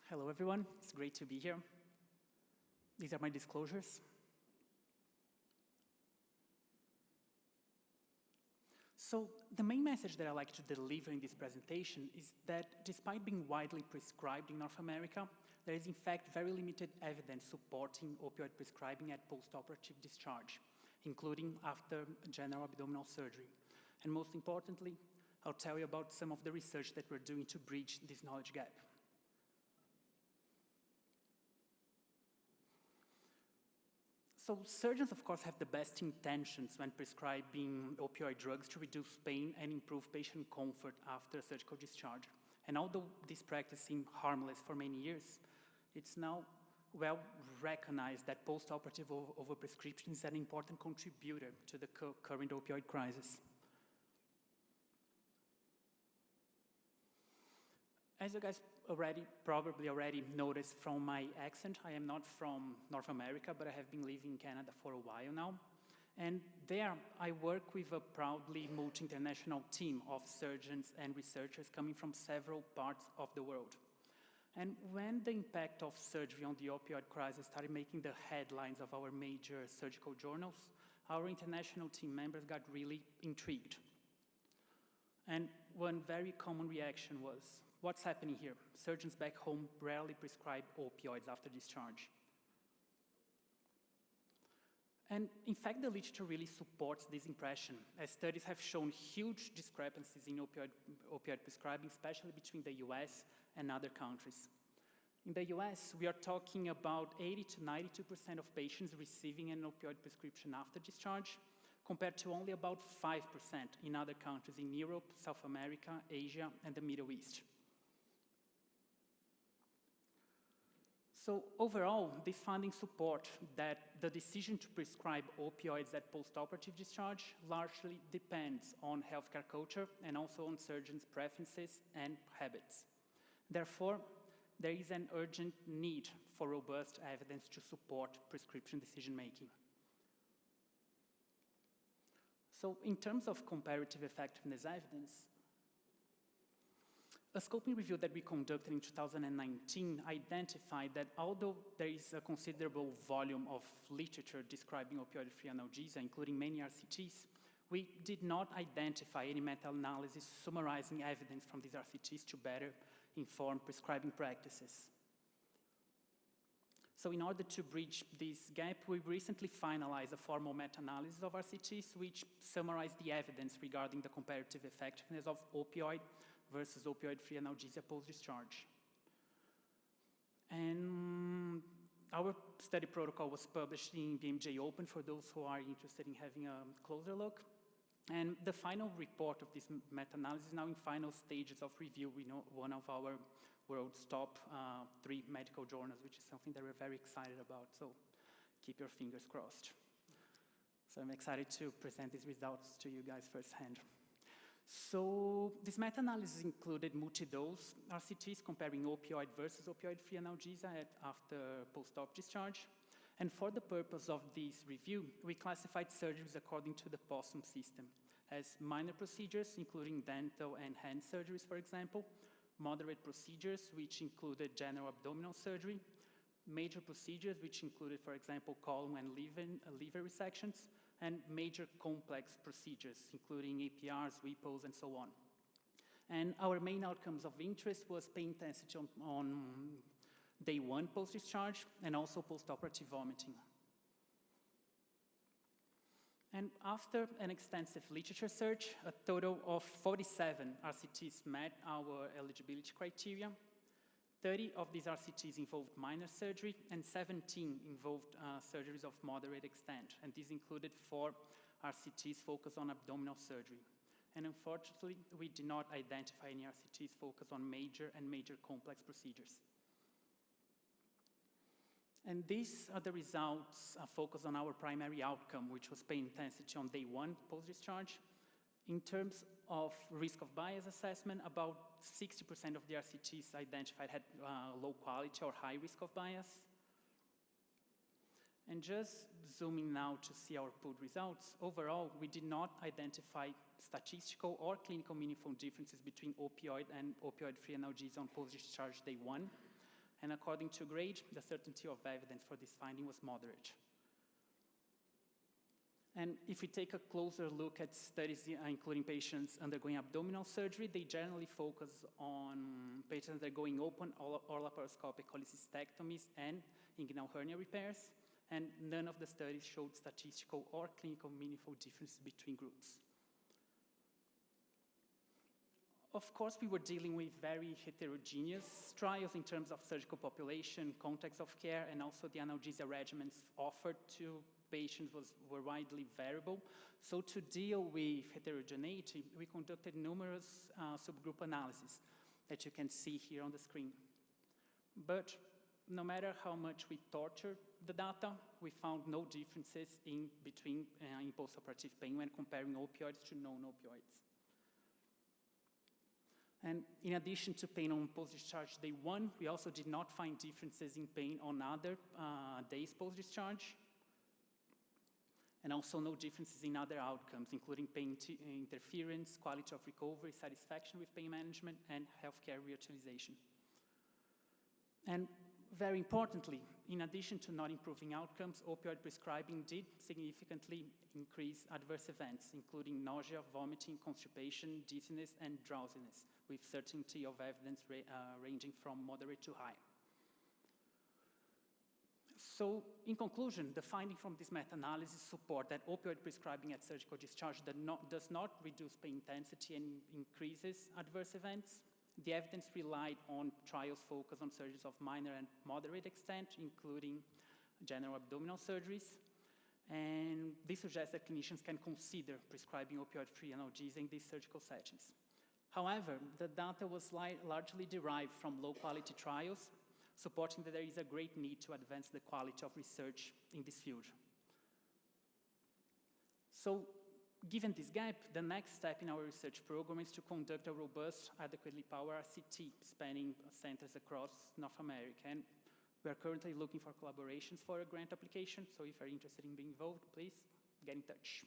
Hello, everyone. It's great to be here. These are my disclosures. So the main message that I like to deliver in this presentation is that despite being widely prescribed in North America, there is in fact very limited evidence supporting opioid prescribing at post-operative discharge, including after general abdominal surgery. And most importantly, I'll tell you about some of the research that we're doing to bridge this knowledge gap. So surgeons, of course, have the best intentions when prescribing opioid drugs to reduce pain and improve patient comfort after surgical discharge. And although this practice seemed harmless for many years, it's now well recognized that post-operative overprescription is an important contributor to the current opioid crisis. As you guys probably already noticed from my accent, I am not from North America, but I have been living in Canada for a while now. And there, I work with a proudly multi-international team of surgeons and researchers coming from several parts of the world. And when the impact of surgery on the opioid crisis started making the headlines of our major surgical journals, our international team members got really intrigued. And one very common reaction was, what's happening here? Surgeons back home rarely prescribe opioids after discharge. And in fact, the literature really supports this impression, as studies have shown huge discrepancies in opioid prescribing, especially between the US and other countries. In the US, we are talking about 80 to 92% of patients receiving an opioid prescription after discharge, compared to only about 5% in other countries in Europe, South America, Asia, and the Middle East. So overall, these findings support that the decision to prescribe opioids at post-operative discharge largely depends on healthcare culture and also on surgeons' preferences and habits. Therefore, there is an urgent need for robust evidence to support prescription decision-making. So in terms of comparative effectiveness evidence, a scoping review that we conducted in 2019 identified that although there is a considerable volume of literature describing opioid-free analgesia, including many RCTs, we did not identify any meta-analysis summarizing evidence from these RCTs to better inform prescribing practices. So in order to bridge this gap, we recently finalized a formal meta-analysis of RCTs which summarized the evidence regarding the comparative effectiveness of opioid versus opioid-free analgesia post-discharge. And our study protocol was published in BMJ Open for those who are interested in having a closer look. And the final report of this meta-analysis is now in final stages of review. We know one of our world's top 3 medical journals, which is something that we're very excited about. So keep your fingers crossed. So I'm excited to present these results to you guys firsthand. So this meta-analysis included multi-dose RCTs comparing opioid versus opioid-free analgesia after post-op discharge. And for the purpose of this review, we classified surgeries according to the POSSUM system as minor procedures, including dental and hand surgeries, for example, moderate procedures, which included general abdominal surgery, major procedures, which included, for example, colon and liver resections, and major complex procedures, including APRs, WIPOs, and so on. And our main outcomes of interest was pain intensity on day 1 post-discharge, and also post-operative vomiting. And after an extensive literature search, a total of 47 RCTs met our eligibility criteria. 30 of these RCTs involved minor surgery, and 17 involved surgeries of moderate extent. And these included 4 RCTs focused on abdominal surgery. And unfortunately, we did not identify any RCTs focused on major and major complex procedures. And these are the results focused on our primary outcome, which was pain intensity on day 1 post-discharge. In terms of risk of bias assessment, about 60% of the RCTs identified had low quality or high risk of bias. And just zooming now to see our pooled results, overall, we did not identify statistical or clinical meaningful differences between opioid and opioid-free analgesia on post-discharge day 1. And according to grade, the certainty of evidence for this finding was moderate. And if we take a closer look at studies including patients undergoing abdominal surgery, they generally focus on patients that are going open or laparoscopic cholecystectomies and inguinal hernia repairs, and none of the studies showed statistical or clinical meaningful differences between groups. Of course, we were dealing with very heterogeneous trials in terms of surgical population, context of care, and also the analgesia regimens offered to patients were widely variable. So to deal with heterogeneity, we conducted numerous subgroup analyses that you can see here on the screen. But no matter how much we tortured the data, we found no differences in postoperative pain when comparing opioids to non-opioids. And in addition to pain on post-discharge day 1, we also did not find differences in pain on other days post-discharge, and also no differences in other outcomes, including pain interference, quality of recovery, satisfaction with pain management, and healthcare reutilization. And very importantly, in addition to not improving outcomes, opioid prescribing did significantly increase adverse events, including nausea, vomiting, constipation, dizziness, and drowsiness, with certainty of evidence ranging from moderate to high. So, in conclusion, the findings from this meta-analysis support that opioid prescribing at surgical discharge does not reduce pain intensity and increases adverse events. The evidence relied on trials focused on surgeries of minor and moderate extent, including general abdominal surgeries. And this suggests that clinicians can consider prescribing opioid-free analgesia in these surgical settings. However, the data was largely derived from low-quality trials, supporting that there is a great need to advance the quality of research in this field. So, given this gap, the next step in our research program is to conduct a robust, adequately powered RCT spanning centers across North America. And we are currently looking for collaborations for a grant application, so if you're interested in being involved, please get in touch.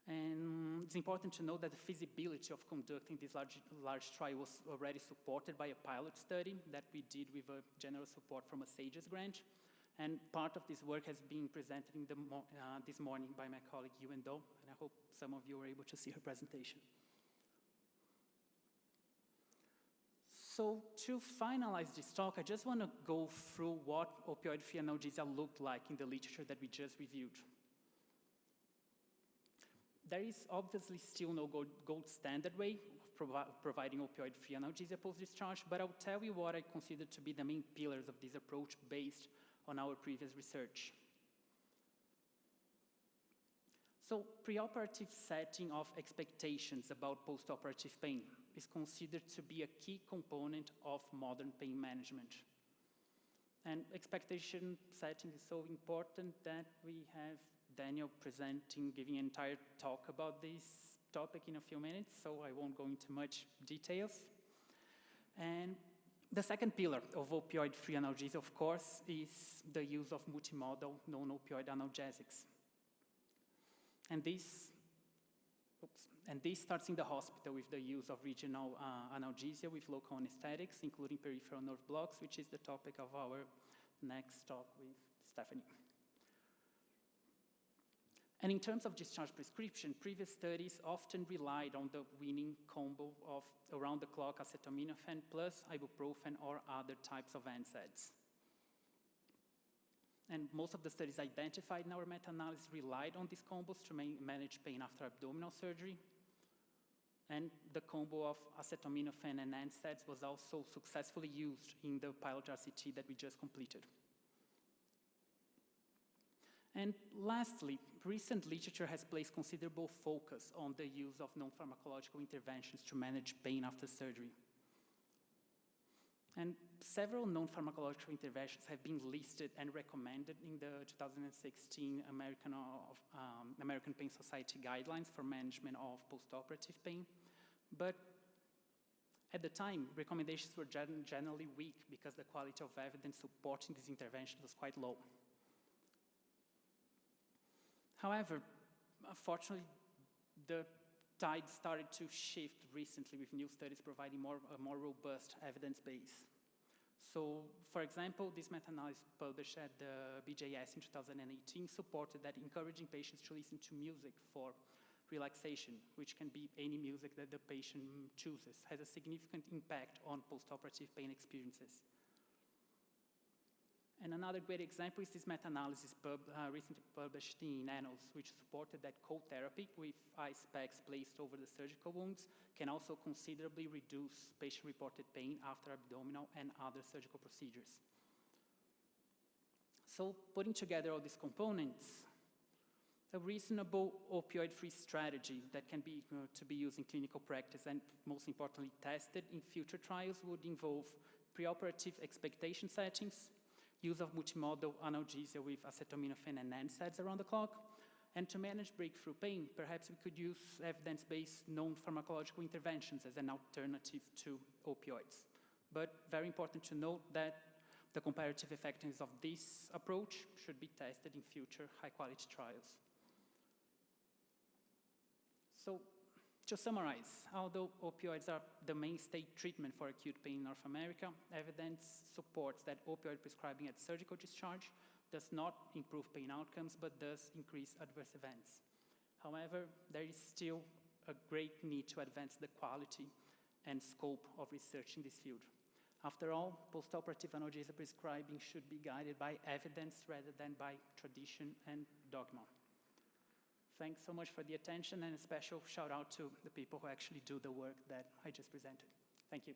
And it's important to note that the feasibility of conducting this large trial was already supported by a pilot study that we did with a general support from a SAGES grant. And part of this work has been presented in this morning by my colleague Yuen Do, and I hope some of you were able to see her presentation. So to finalize this talk, I just want to go through what opioid-free analgesia looked like in the literature that we just reviewed. There is obviously still no gold standard way of providing opioid-free analgesia post-discharge, but I'll tell you what I consider to be the main pillars of this approach based on our previous research. So, preoperative setting of expectations about postoperative pain is considered to be a key component of modern pain management. And expectation setting is so important that we have Daniel giving an entire talk about this topic in a few minutes, so I won't go into much details. And the second pillar of opioid-free analgesia, of course, is the use of multimodal non-opioid analgesics. And this starts in the hospital with the use of regional analgesia with local anesthetics, including peripheral nerve blocks, which is the topic of our next talk with Stephanie. And in terms of discharge prescription, previous studies often relied on the winning combo of around-the-clock acetaminophen plus ibuprofen or other types of NSAIDs. And most of the studies identified in our meta-analysis relied on these combos to manage pain after abdominal surgery. And the combo of acetaminophen and NSAIDs was also successfully used in the pilot RCT that we just completed. And lastly, recent literature has placed considerable focus on the use of non-pharmacological interventions to manage pain after surgery. And several non-pharmacological interventions have been listed and recommended in the 2016 American Pain Society guidelines for management of postoperative pain. But at the time, recommendations were generally weak because the quality of evidence supporting these interventions was quite low. However, unfortunately, the tide started to shift recently with new studies providing a more robust evidence base. So, for example, this meta-analysis published at the BJS in 2018 supported that encouraging patients to listen to music for relaxation, which can be any music that the patient chooses, has a significant impact on postoperative pain experiences. And another great example is this meta-analysis recently published in Annals, which supported that cold therapy with ice packs placed over the surgical wounds can also considerably reduce patient-reported pain after abdominal and other surgical procedures. So putting together all these components, a reasonable opioid-free strategy that can be to be used in clinical practice and most importantly tested in future trials would involve preoperative expectation settings, use of multimodal analgesia with acetaminophen and NSAIDs around the clock, and to manage breakthrough pain, perhaps we could use evidence-based known pharmacological interventions as an alternative to opioids. But very important to note that the comparative effectiveness of this approach should be tested in future high-quality trials. So, to summarize, although opioids are the mainstay treatment for acute pain in North America, evidence supports that opioid prescribing at surgical discharge does not improve pain outcomes, but does increase adverse events. However, there is still a great need to advance the quality and scope of research in this field. After all, postoperative analgesia prescribing should be guided by evidence rather than by tradition and dogma. Thanks so much for the attention, and a special shout out to the people who actually do the work that I just presented. Thank you.